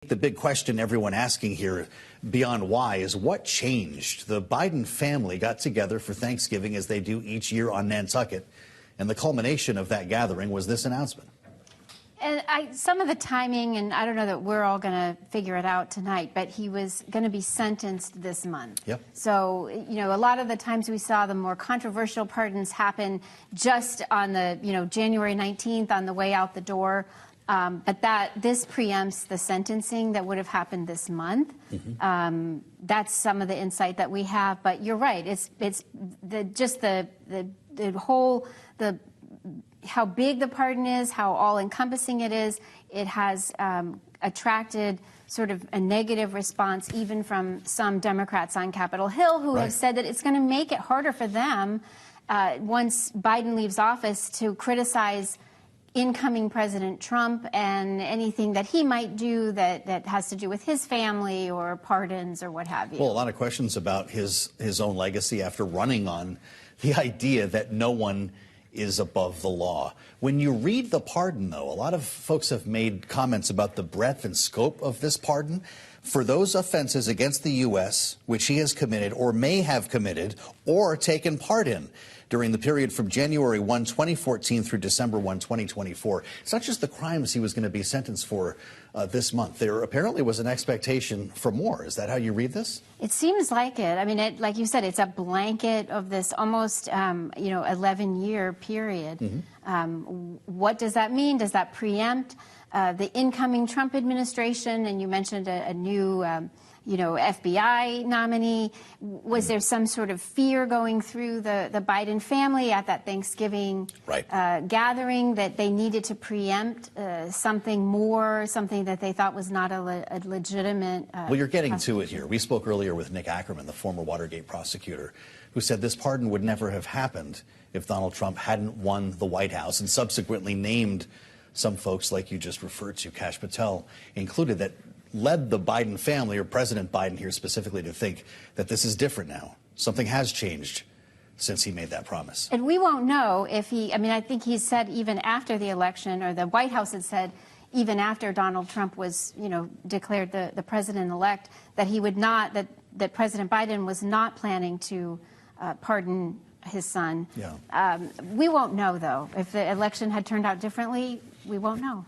The big question everyone asking here beyond why is what changed? The Biden family got together for Thanksgiving as they do each year on Nantucket, and the culmination of that gathering was this announcement. And some of the timing, and I don't know that we're all going to figure it out tonight, but he was going to be sentenced this month. Yep. So, a lot of the times we saw the more controversial pardons happen just on the, January 19th on the way out the door. But this preempts the sentencing that would have happened this month. Mm-hmm. That's some of the insight that we have. But you're right. It's the whole how big the pardon is, how all-encompassing it is. It has attracted sort of a negative response even from some Democrats on Capitol Hill who have said that it's going to make it harder for them once Biden leaves office to criticize incoming President Trump and anything that he might do that has to do with his family or pardons or what have you. Well, a lot of questions about his own legacy after running on the idea that no one is above the law. When you read the pardon, though, a lot of folks have made comments about the breadth and scope of this pardon. For those offenses against the U.S. which he has committed or may have committed or taken part in during the period from January 1, 2014 through December 1, 2024. It's not just the crimes he was going to be sentenced for this month. There apparently was an expectation for more. Is that how you read this? It seems like it. I mean, like you said, it's a blanket of this almost, 11-year period. Mm-hmm. What does that mean? Does that preempt the incoming Trump administration? And you mentioned a new FBI nominee. Was there some sort of fear going through the Biden family at that Thanksgiving gathering that they needed to preempt something more, something that they thought was not a legitimate Well, you're getting to it here. We spoke earlier with Nick Ackerman, the former Watergate prosecutor, who said this pardon would never have happened if Donald Trump hadn't won the White House and subsequently named some folks like you just referred to, Kash Patel included, that led the Biden family, or President Biden here specifically, to think that this is different now. Something has changed since he made that promise. And we won't know if I think he said even after the election, or the White House had said even after Donald Trump was, declared the president-elect, that he would not, that President Biden was not planning to pardon his son. Yeah. We won't know, though. If the election had turned out differently, we won't know.